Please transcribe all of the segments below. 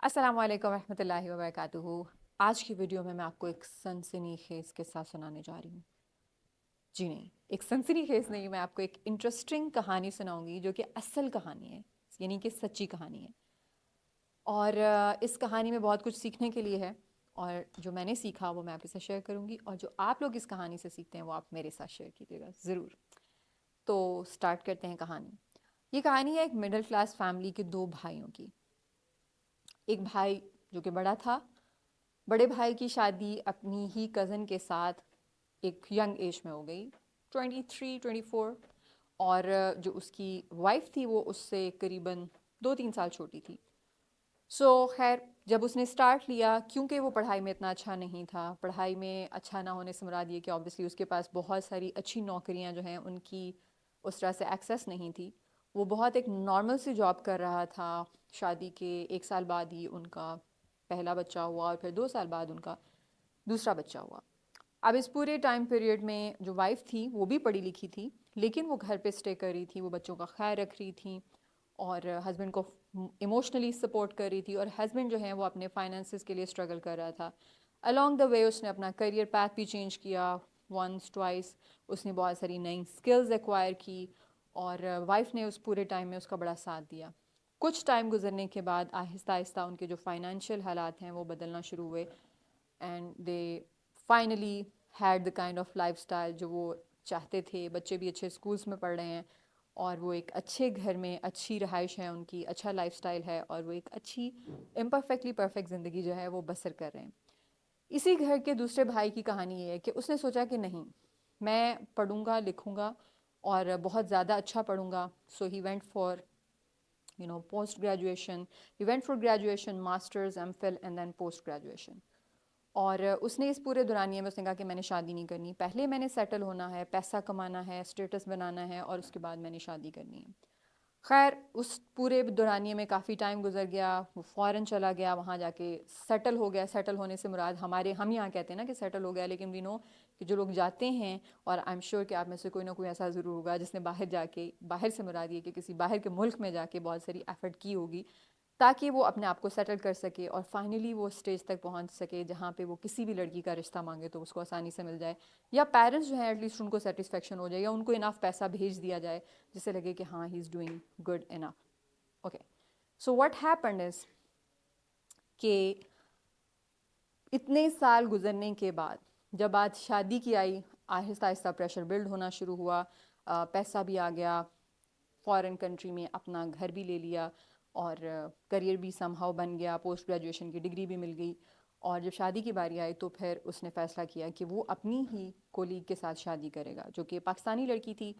السلام علیکم ورحمۃ اللہ وبرکاتہ. آج کی ویڈیو میں آپ کو ایک سنسنی خیز قصہ سنانے جا رہی ہوں. جی نہیں، ایک سنسنی خیز نہیں، میں آپ کو ایک انٹرسٹنگ کہانی سناؤں گی جو کہ اصل کہانی ہے، یعنی کہ سچی کہانی ہے. اور اس کہانی میں بہت کچھ سیکھنے کے لیے ہے، اور جو میں نے سیکھا وہ میں آپ کے ساتھ شیئر کروں گی، اور جو آپ لوگ اس کہانی سے سیکھتے ہیں وہ آپ میرے ساتھ شیئر کیجیے گا ضرور. تو سٹارٹ کرتے ہیں کہانی. یہ کہانی ہے ایک مڈل کلاس فیملی کے دو بھائیوں کی. ایک بھائی جو کہ بڑا تھا، بڑے بھائی کی شادی اپنی ہی کزن کے ساتھ ایک ینگ ایج میں ہو گئی، 23-24. اور جو اس کی وائف تھی وہ اس سے قریباً 2-3 سال چھوٹی تھی. خیر جب اس نے اسٹارٹ لیا، کیونکہ وہ پڑھائی میں اتنا اچھا نہیں تھا، پڑھائی میں اچھا نہ ہونے سے مراد یہ کہ آبویسلی اس کے پاس بہت ساری اچھی نوکریاں جو ہیں ان کی اس طرح سے ایکسیس نہیں تھی. وہ بہت ایک نارمل سی جاب کر رہا تھا. شادی کے 1 سال بعد ہی ان کا پہلا بچہ ہوا، اور پھر 2 سال بعد ان کا دوسرا بچہ ہوا. اب اس پورے ٹائم پیریڈ میں جو وائف تھی وہ بھی پڑھی لکھی تھی، لیکن وہ گھر پہ اسٹے کر رہی تھی، وہ بچوں کا خیال رکھ رہی تھی اور ہسبینڈ کو ایموشنلی سپورٹ کر رہی تھی. اور ہسبینڈ جو ہے وہ اپنے فائنانسز کے لیے اسٹرگل کر رہا تھا. الانگ دا وے اس نے اپنا کریئر پیتھ بھی چینج کیا، ونس ٹوائس. اس نے بہت ساری نئی اسکلز ایکوائر کی، اور وائف نے اس پورے ٹائم میں اس کا بڑا ساتھ دیا. کچھ ٹائم گزرنے کے بعد آہستہ آہستہ ان کے جو فائنینشیل حالات ہیں وہ بدلنا شروع ہوئے، and they finally had the kind of life style جو وہ چاہتے تھے. بچے بھی اچھے اسکولس میں پڑھ رہے ہیں، اور وہ ایک اچھے گھر میں اچھی رہائش ہے ان کی، اچھا لائف اسٹائل ہے، اور وہ ایک اچھی امپرفیکٹلی پرفیکٹ زندگی جو ہے وہ بسر کر رہے ہیں. اسی گھر کے دوسرے بھائی کی کہانی یہ ہے کہ اس نے سوچا کہ نہیں، میں پڑھوں گا لکھوں گا اور بہت زیادہ اچھا پڑھوں گا. So he went for post graduation. He went for graduation, masters, MPhil and then post graduation. اور اس نے اس پورے دورانیے میں اس نے کہا کہ میں نے شادی نہیں کرنی، پہلے میں نے سیٹل ہونا ہے، پیسہ کمانا ہے، اسٹیٹس بنانا ہے، اور اس کے بعد میں نے شادی کرنی ہے. خیر اس پورے دورانیے میں کافی ٹائم گزر گیا. وہ فورن چلا گیا، وہاں جا کے سیٹل ہو گیا. سیٹل ہونے سے مراد ہم یہاں کہتے ہیں نا کہ سیٹل ہو گیا، لیکن وی نو کہ جو لوگ جاتے ہیں، اور آئی ایم شیور کہ آپ میں سے کوئی نہ کوئی ایسا ضرور ہوگا جس نے باہر جا کے، باہر سے مراد یہ کہ کسی باہر کے ملک میں جا کے بہت ساری ایفرٹ کی ہوگی تاکہ وہ اپنے آپ کو سیٹل کر سکے، اور فائنلی وہ اسٹیج تک پہنچ سکے جہاں پہ وہ کسی بھی لڑکی کا رشتہ مانگے تو اس کو آسانی سے مل جائے، یا پیرنٹس جو ہیں ایٹ لیسٹ ان کو سیٹسفیکشن ہو جائے، یا ان کو انف پیسہ بھیج دیا جائے جس سے لگے کہ ہاں he is doing good enough. Okay, so what happened is کہ اتنے سال گزرنے کے بعد جب بات شادی کی آئی، آہستہ آہستہ پریشر بلڈ ہونا شروع ہوا. پیسہ بھی آ گیا، فارن کنٹری میں اپنا گھر بھی لے لیا، اور کریئر بھی سم ہاؤ بن گیا، پوسٹ گریجویشن کی ڈگری بھی مل گئی. اور جب شادی کی باری آئی تو پھر اس نے فیصلہ کیا کہ وہ اپنی ہی کولیگ کے ساتھ شادی کرے گا، جو کہ پاکستانی لڑکی تھی،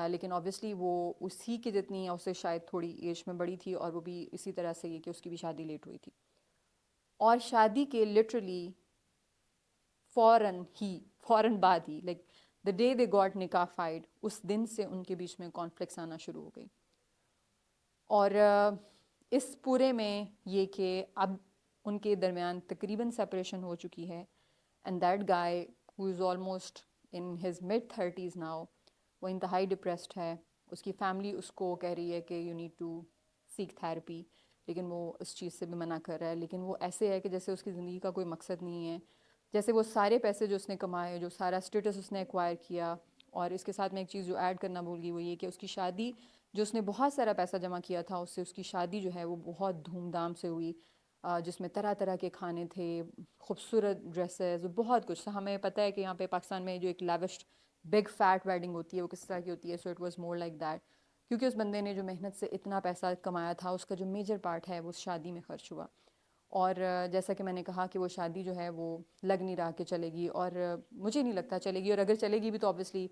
لیکن اوبیسلی وہ اسی کی جتنی اس سے شاید تھوڑی ایج میں بڑی تھی، اور وہ بھی اسی طرح سے یہ کہ اس کی بھی شادی لیٹ ہوئی تھی. اور شادی کے لٹرلی فوراً بعد ہی، like the day they got notified, اس دن سے ان کے بیچ میں کانفلکٹس آنا شروع ہو گئی. اور اس پورے میں یہ کہ اب ان کے درمیان تقریباً سپریشن ہو چکی ہے. And that guy who is almost in his mid-30s now, وہ انتہائی ڈپریسڈ ہے. اس کی فیملی اس کو کہہ رہی ہے کہ you need to seek therapy, لیکن وہ اس چیز سے بھی منع کر رہا ہے. لیکن وہ ایسے ہے کہ جیسے اس کی زندگی کا کوئی مقصد نہیں ہے، جیسے وہ سارے پیسے جو اس نے کمائے، جو سارا اسٹیٹس اس نے ایکوائر کیا. اور اس کے ساتھ میں ایک چیز جو ایڈ کرنا بھول گئی وہ یہ کہ اس کی شادی جو اس نے بہت سارا پیسہ جمع کیا تھا، اس سے اس کی شادی جو ہے وہ بہت دھوم دھام سے ہوئی، جس میں طرح طرح کے کھانے تھے، خوبصورت ڈریسز، بہت کچھ. ہمیں پتہ ہے کہ یہاں پہ پاکستان میں جو ایک لیوش بگ فیٹ ویڈنگ ہوتی ہے وہ کس طرح کی ہوتی ہے. So it was more like that, کیونکہ اس بندے نے جو محنت سے اتنا پیسہ کمایا تھا اس کا جو میجر پارٹ ہے وہ اس شادی میں خرچ ہوا. اور جیسا کہ میں نے کہا کہ وہ شادی جو ہے وہ لگ نہیں رہا کہ چلے گی، اور مجھے نہیں لگتا چلے گی. اور اگر چلے گی بھی تو آبویسلی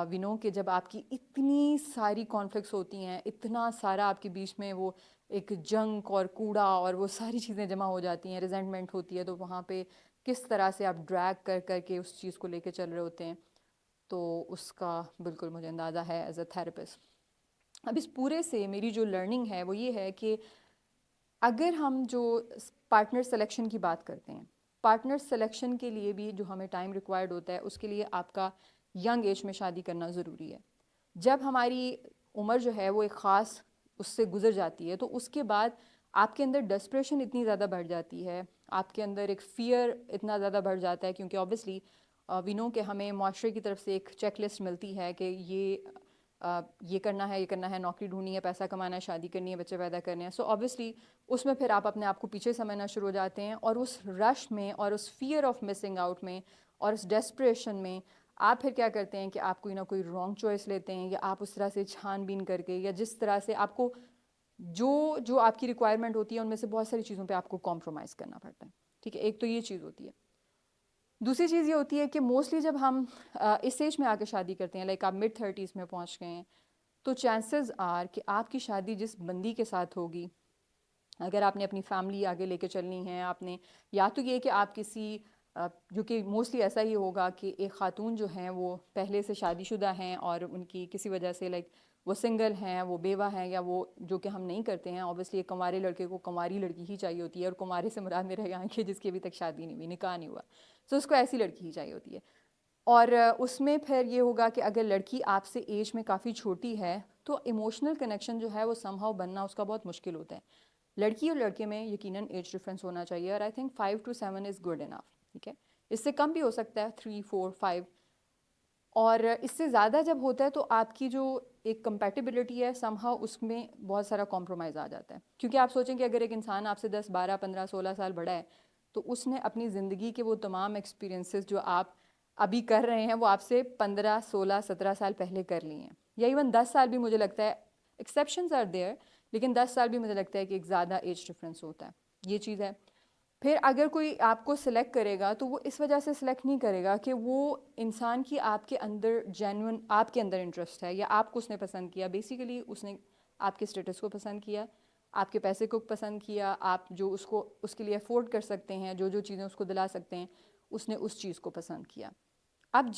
وی نو کہ جب آپ کی اتنی ساری کانفلکٹس ہوتی ہیں، اتنا سارا آپ کے بیچ میں وہ ایک جنک اور کوڑا اور وہ ساری چیزیں جمع ہو جاتی ہیں، ریزنٹمنٹ ہوتی ہے، تو وہاں پہ کس طرح سے آپ ڈریگ کر کر کے اس چیز کو لے کے چل رہے ہوتے ہیں. تو اس کا بالکل مجھے اندازہ ہے ایز اے تھراپسٹ. اب اس پورے سے میری جو لرننگ ہے وہ یہ ہے کہ اگر ہم جو پارٹنر سلیکشن کی بات کرتے ہیں، پارٹنر سلیکشن کے لیے بھی جو ہمیں ٹائم ریکوائرڈ ہوتا ہے، اس کے لیے آپ کا ینگ ایج میں شادی کرنا ضروری ہے. جب ہماری عمر جو ہے وہ ایک خاص اس سے گزر جاتی ہے تو اس کے بعد آپ کے اندر ڈسپریشن اتنی زیادہ بڑھ جاتی ہے, آپ کے اندر ایک فیئر اتنا زیادہ بڑھ جاتا ہے, کیونکہ اوبیسلی وی نو کہ ہمیں معاشرے کی طرف سے ایک چیک لسٹ ملتی ہے کہ یہ کرنا ہے, یہ کرنا ہے, نوکری ڈھونڈنی ہے, پیسہ کمانا ہے, شادی کرنی ہے, بچے پیدا کرنے ہیں. سو اوبیسلی اس میں پھر آپ اپنے آپ کو پیچھے سمجھنا شروع ہو جاتے ہیں, اور اس رش میں اور اس فیئر آف مسنگ آؤٹ میں اور اس ڈسپریشن میں آپ پھر کیا کرتے ہیں کہ آپ کوئی نہ کوئی رانگ چوائس لیتے ہیں, یا آپ اس طرح سے چھان بین کر کے, یا جس طرح سے آپ کو جو آپ کی ریکوائرمنٹ ہوتی ہے ان میں سے بہت ساری چیزوں پہ آپ کو کمپرومائز کرنا پڑتا ہے. ٹھیک ہے, ایک تو یہ چیز ہوتی ہے. دوسری چیز یہ ہوتی ہے کہ موسٹلی جب ہم اس ایج میں آ کے شادی کرتے ہیں, لائک آپ مڈ 30s میں پہنچ گئے ہیں, تو چانسز آر کہ آپ کی شادی جس بندی کے ساتھ ہوگی, اگر آپ نے اپنی فیملی آگے لے کے چلنی ہے, آپ نے یا تو یہ کہ آپ کسی جو کہ موسٹلی ایسا ہی ہوگا کہ ایک خاتون جو ہیں وہ پہلے سے شادی شدہ ہیں اور ان کی کسی وجہ سے لائک وہ سنگل ہیں, وہ بیوہ ہیں, یا وہ جو کہ ہم نہیں کرتے ہیں. اوبیسلی ایک کنوارے لڑکے کو کنواری لڑکی ہی چاہیے ہوتی ہے, اور کنوارے سے مراد میرے یہاں کے جس کی ابھی تک شادی نہیں ہوئی, نکاح نہیں ہوا, سو اس کو ایسی لڑکی ہی چاہیے ہوتی ہے. اور اس میں پھر یہ ہوگا کہ اگر لڑکی آپ سے ایج میں کافی چھوٹی ہے تو ایموشنل کنیکشن جو ہے وہ سم ہاؤ بننا اس کا بہت مشکل ہوتا ہے. لڑکی اور لڑکے میں یقیناً ایج ڈفرینس ہونا چاہیے, اور I think 5 to 7 is good enough. ٹھیک ہے, اس سے کم بھی ہو سکتا ہے, 3, 4, 5, اور اس سے زیادہ جب ہوتا ہے تو آپ کی جو ایک کمپیٹیبلٹی ہے سم ہاؤ اس میں بہت سارا کمپرومائز آ جاتا ہے. کیونکہ آپ سوچیں کہ اگر ایک انسان آپ سے 10, 12, 15, 16 سال بڑا ہے تو اس نے اپنی زندگی کے وہ تمام ایکسپیرینسز جو آپ ابھی کر رہے ہیں وہ آپ سے 15, 16, 17 سال پہلے کر لی ہیں, یا ایون 10 سال بھی مجھے لگتا ہے, ایکسیپشنز آر دیئر, لیکن 10 سال بھی مجھے لگتا ہے کہ ایک زیادہ ایج ڈفرینس ہوتا ہے. یہ چیز ہے. پھر اگر کوئی آپ کو سلیکٹ کرے گا تو وہ اس وجہ سے سلیکٹ نہیں کرے گا کہ وہ انسان کی آپ کے اندر جینون آپ کے اندر انٹرسٹ ہے, یا آپ کو اس نے پسند کیا. بیسیکلی اس نے آپ کے اسٹیٹس کو پسند کیا, آپ کے پیسے کو پسند کیا, آپ جو اس کے لیے افورڈ کر سکتے ہیں, جو چیزیں اس کو دلا سکتے ہیں, اس نے اس چیز کو پسند کیا. اب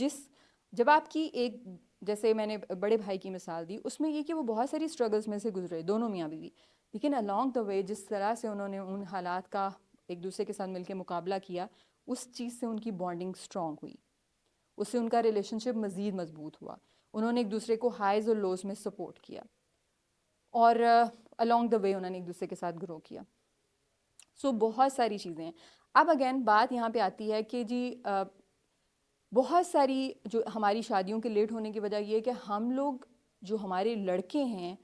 جب آپ کی ایک, جیسے میں نے بڑے بھائی کی مثال دی, اس میں یہ کہ وہ بہت ساری اسٹرگلز میں سے گزرے, دونوں میاں بیوی, لیکن along the way جس طرح سے انہوں نے ان حالات کا ایک دوسرے کے ساتھ مل کے مقابلہ کیا, اس چیز سے ان کی بانڈنگ اسٹرانگ ہوئی, اس سے ان کا ریلیشن شپ مزید مضبوط ہوا. انہوں نے ایک دوسرے کو ہائیز اور لوز میں سپورٹ کیا, اور along the way انہوں نے ایک دوسرے کے ساتھ گرو کیا. سو بہت ساری چیزیں ہیں. اب اگین بات یہاں پہ آتی ہے کہ جی بہت ساری جو ہماری شادیوں کے لیٹ ہونے کی وجہ یہ ہے کہ ہم لوگ جو ہمارے لڑکے ہیں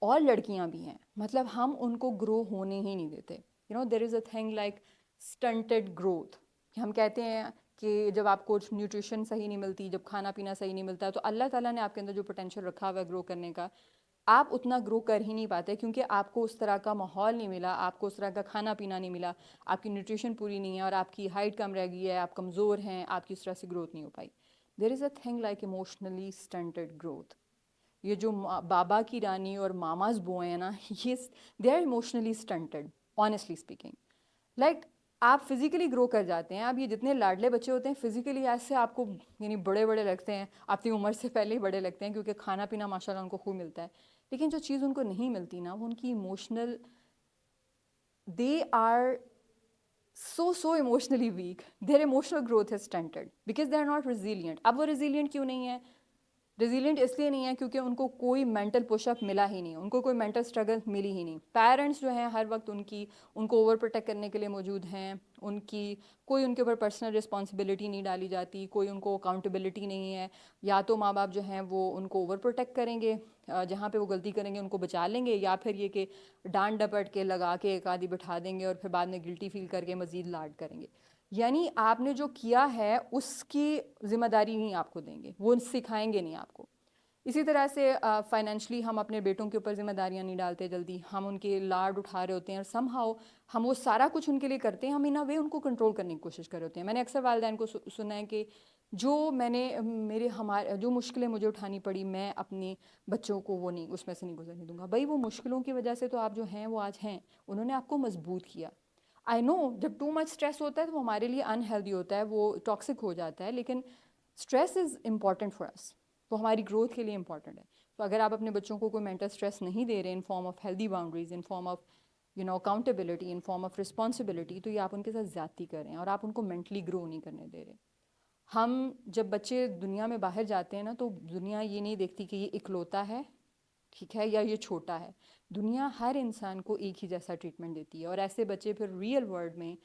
اور لڑکیاں بھی ہیں, مطلب ہم ان کو گرو ہونے ہی نہیں دیتے. You know there is a thing like stunted growth. ہم کہتے ہیں کہ جب آپ کو نیوٹریشن صحیح نہیں ملتی, جب کھانا پینا صحیح نہیں ملتا, تو اللہ تعالیٰ نے آپ کے اندر جو پوٹینشیل رکھا ہوا ہے گرو کرنے کا, آپ اتنا گرو کر ہی نہیں پاتے, کیونکہ آپ کو اس طرح کا ماحول نہیں ملا, آپ کو اس طرح کا کھانا پینا نہیں ملا, آپ کی نیوٹریشن پوری نہیں ہے, اور آپ کی ہائٹ کم رہ گئی ہے, آپ کمزور ہیں, آپ کی اس طرح سے گروتھ نہیں ہو پائی. There is a thing like emotionally stunted growth. یہ جو بابا کی رانی اور ماماز بوئے ہیں نا, یہ they are emotionally stunted, honestly speaking. Like آپ فزیکلی گرو کر جاتے ہیں, آپ یہ جتنے لاڈلے بچے ہوتے ہیں فزیکلی ایسے آپ کو یعنی بڑے بڑے لگتے ہیں, اپنی عمر سے پہلے ہی بڑے لگتے ہیں, کیونکہ کھانا پینا ماشاء اللہ ان کو خوب ملتا ہے. لیکن جو چیز ان کو نہیں ملتی نا, وہ ان کی emotional, they are so emotionally weak. Their emotional growth is stunted because they are not resilient. اب وہ resilient کیوں نہیں ہے؟ ریزیلینٹ اس لیے نہیں ہے کیونکہ ان کو کوئی مینٹل پش اپ ملا ہی نہیں, ان کو کوئی مینٹل اسٹرگل ملی ہی نہیں. پیرنٹس جو ہیں ہر وقت ان کو اوور پروٹیکٹ کرنے کے لیے موجود ہیں, ان کی کوئی ان کے اوپر پرسنل رسپانسبلٹی نہیں ڈالی جاتی, کوئی ان کو اکاؤنٹیبلٹی نہیں ہے. یا تو ماں باپ جو ہیں وہ ان کو اوور پروٹیکٹ کریں گے, جہاں پہ وہ غلطی کریں گے ان کو بچا لیں گے, یا پھر یہ کہ ڈانٹ ڈپٹ کے لگا کے ایک آدھی بٹھا دیں گے, اور پھر بعد میں گلٹی فیل کر کے مزید لاڈ کریں گے. یعنی آپ نے جو کیا ہے اس کی ذمہ داری نہیں آپ کو دیں گے, وہ سکھائیں گے نہیں آپ کو. اسی طرح سے فائنینشلی ہم اپنے بیٹوں کے اوپر ذمہ داریاں نہیں ڈالتے جلدی, ہم ان کے لاڈ اٹھا رہے ہوتے ہیں, اور سم ہاؤ ہم وہ سارا کچھ ان کے لیے کرتے ہیں, ہم ان اے وے ان کو کنٹرول کرنے کی کوشش کر رہے ہوتے ہیں. میں نے اکثر والدین کو سنا ہے کہ جو مشکلیں مجھے اٹھانی پڑی, میں اپنے بچوں کو وہ نہیں, اس میں سے نہیں گزرنے دوں گا. بھائی وہ مشکلوں کی وجہ سے تو آپ جو ہیں وہ آج ہیں, انہوں نے آپ کو مضبوط کیا. آئی نو جب ٹو مچ اسٹریس ہوتا ہے تو وہ ہمارے لیے انہیلدی ہوتا ہے, وہ ٹاکسک ہو جاتا ہے, لیکن اسٹریس از امپورٹنٹ فار اس, وہ ہماری گروتھ کے لیے امپورٹنٹ ہے. تو اگر آپ اپنے بچوں کو کوئی مینٹل اسٹریس نہیں دے رہے in form of healthy boundaries, in form of accountability, in form of responsibility, تو یہ آپ ان کے ساتھ زیادتی کر رہے ہیں, اور آپ ان کو مینٹلی گرو نہیں کرنے دے رہے. ہم جب بچے دنیا میں باہر جاتے ہیں نا, تو دنیا یہ نہیں دیکھتی کہ یہ اکلوتا ہے, ٹھیک ہے، یا یہ چھوٹا ہے. دنیا ہر انسان کو ایک ہی جیسا ٹریٹمنٹ دیتی ہے، اور ایسے بچے پھر ریئل ورلڈ میں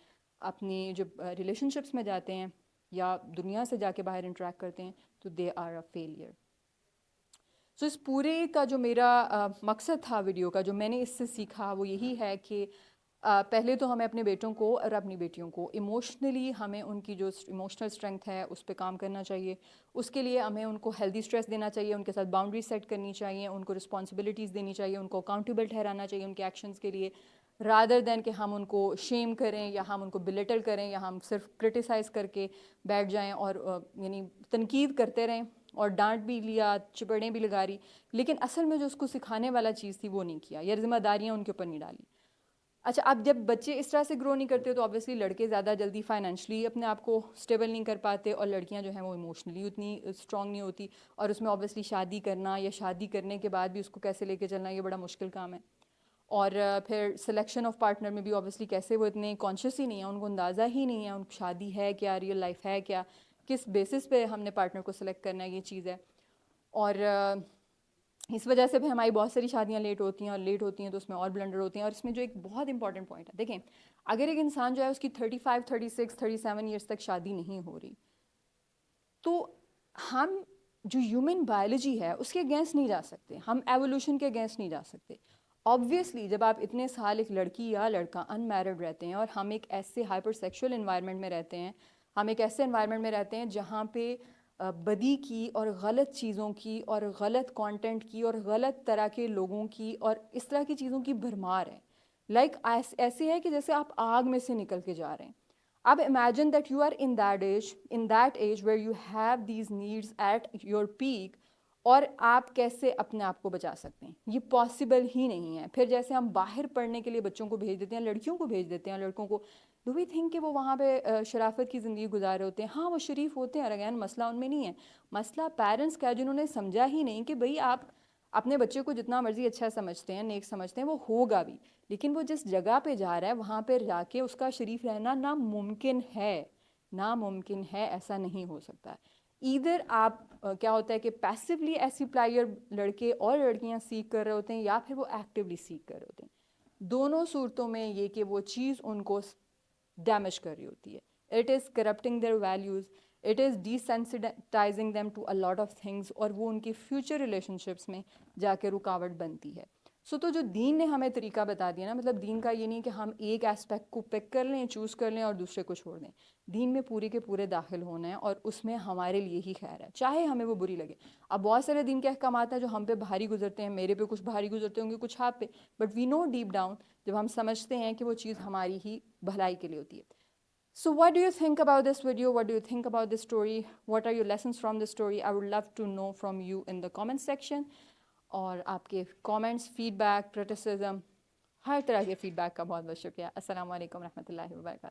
اپنی جو ریلیشن شپس میں جاتے ہیں یا دنیا سے جا کے باہر انٹریکٹ کرتے ہیں تو دے آر اے فیلئر. سو اس پورے کا جو میرا مقصد تھا ویڈیو کا، جو میں نے اس سے سیکھا وہ یہی ہے کہ پہلے تو ہمیں اپنے بیٹوں کو اور اپنی بیٹیوں کو ایموشنلی، ہمیں ان کی جو ایموشنل اسٹرینتھ ہے اس پہ کام کرنا چاہیے. اس کے لیے ہمیں ان کو ہیلدی اسٹریس دینا چاہیے، ان کے ساتھ باؤنڈریز سیٹ کرنی چاہیے، ان کو رسپانسبلٹیز دینی چاہیے، ان کو اکاؤنٹیبل ٹھہرانا چاہیے ان کے ایکشنز کے لیے، رادر دین کہ ہم ان کو شیم کریں یا ہم ان کو بلیٹل کریں یا ہم صرف کرٹیسائز کر کے بیٹھ جائیں اور یعنی تنقید کرتے رہیں اور ڈانٹ بھی لیا، چپڑیں بھی لگا رہی، لیکن اصل میں جو اس کو سکھانے والا چیز تھی وہ نہیں کیا، یا ذمہ داریاں ان کے اوپر نہیں ڈالی. اچھا، اب جب بچے اس طرح سے گرو نہیں کرتے تو آبویسلی لڑکے زیادہ جلدی فائنینشلی اپنے آپ کو اسٹیبل نہیں کر پاتے، اور لڑکیاں جو ہیں وہ ایموشنلی اتنی اسٹرانگ نہیں ہوتی، اور اس میں آبویسلی شادی کرنا یا شادی کرنے کے بعد بھی اس کو کیسے لے کے چلنا یہ بڑا مشکل کام ہے. اور پھر سلیکشن آف پارٹنر میں بھی آبویسلی کیسے وہ اتنے کانشیس ہی نہیں ہیں، ان کو اندازہ ہی نہیں ہے ان کو شادی ہے کیا، ریئل لائف ہے کیا، کس بیسس پہ ہم نے پارٹنر کو سلیکٹ کرنا ہے، یہ چیز ہے. اور اس وجہ سے بھی ہماری بہت ساری شادیاں لیٹ ہوتی ہیں، اور لیٹ ہوتی ہیں تو اس میں اور بلنڈر ہوتے ہیں. اور اس میں جو ایک بہت امپورٹنٹ پوائنٹ ہے، دیکھیں اگر ایک انسان جو ہے اس کی 35 36 37 ایئرس تک شادی نہیں ہو رہی تو ہم جو ہیومن بایولوجی ہے اس کے اگینسٹ نہیں جا سکتے، ہم ایوولوشن کے اگینسٹ نہیں جا سکتے. آبویسلی جب آپ اتنے سال ایک لڑکی یا لڑکا ان میرڈ رہتے ہیں، اور ہم ایک ایسے ہائپر سیکشول انوائرمنٹ میں رہتے ہیں، ہم ایک ایسے انوائرمنٹ میں رہتے ہیں جہاں پہ بدی کی اور غلط چیزوں کی اور غلط کانٹینٹ کی اور غلط طرح کے لوگوں کی اور اس طرح کی چیزوں کی بھرمار ہے. لائک ایسے ہے کہ جیسے آپ آگ میں سے نکل کے جا رہے ہیں. اب imagine that you are in that age where you have these needs at your peak, اور آپ کیسے اپنے آپ کو بچا سکتے ہیں؟ یہ پاسبل ہی نہیں ہے. پھر جیسے ہم باہر پڑھنے کے لیے بچوں کو بھیج دیتے ہیں، لڑکیوں کو بھیج دیتے ہیں، لڑکوں کو ڈو وی تھنک کہ وہ وہاں پہ شرافت کی زندگی گزار رہے ہوتے ہیں؟ ہاں وہ شریف ہوتے ہیں، اگین مسئلہ ان میں نہیں ہے، مسئلہ پیرنٹس کا ہے جنہوں نے سمجھا ہی نہیں کہ بھئی آپ اپنے بچے کو جتنا مرضی اچھا سمجھتے ہیں، نیک سمجھتے ہیں، وہ ہوگا بھی، لیکن وہ جس جگہ پہ جا رہا ہے وہاں پہ جا کے اس کا شریف رہنا ناممکن ہے، ناممکن ہے، ایسا نہیں ہو سکتا. ایدر آپ کیا ہوتا ہے کہ پیسولی ایسی پلائر لڑکے اور لڑکیاں سیکھ کر رہے ہوتے ہیں، یا پھر وہ ایکٹیولی سیکھ کر رہے ہوتے ہیں. دونوں صورتوں میں یہ کہ وہ چیز ان کو ڈیمیج کر رہی ہوتی ہے. It is corrupting their values, it is desensitizing them to a lot of things, اور وہ ان کی فیوچر ریلیشن شپس میں جا کے رکاوٹ بنتی ہے. تو جو دین نے ہمیں طریقہ بتا دیا نا، مطلب دین کا یہ نہیں کہ ہم ایک ایسپیکٹ کو پک کر لیں، چوز کر لیں اور دوسرے کو چھوڑ دیں. دین میں پورے کے پورے داخل ہونا ہے، اور اس میں ہمارے لیے ہی خیر ہے، چاہے ہمیں وہ بری لگے. اب بہت سارے دین کے احکامات ہیں جو ہم پہ بھاری گزرتے ہیں، میرے پہ کچھ بھاری گزرتے ہوں گے، کچھ آپ پہ، but we know deep down جب ہم سمجھتے ہیں کہ وہ چیز ہماری ہی بھلائی کے لیے ہوتی ہے. So what do you think about this video? What do you think about this story? What are your lessons from this story? I would love to know from you in the comment section. اور آپ کے comments, feed back, criticism, ہر طرح کے feed back کا بہت بہت شکریہ. السلام علیکم و رحمۃ اللہ وبرکاتہ.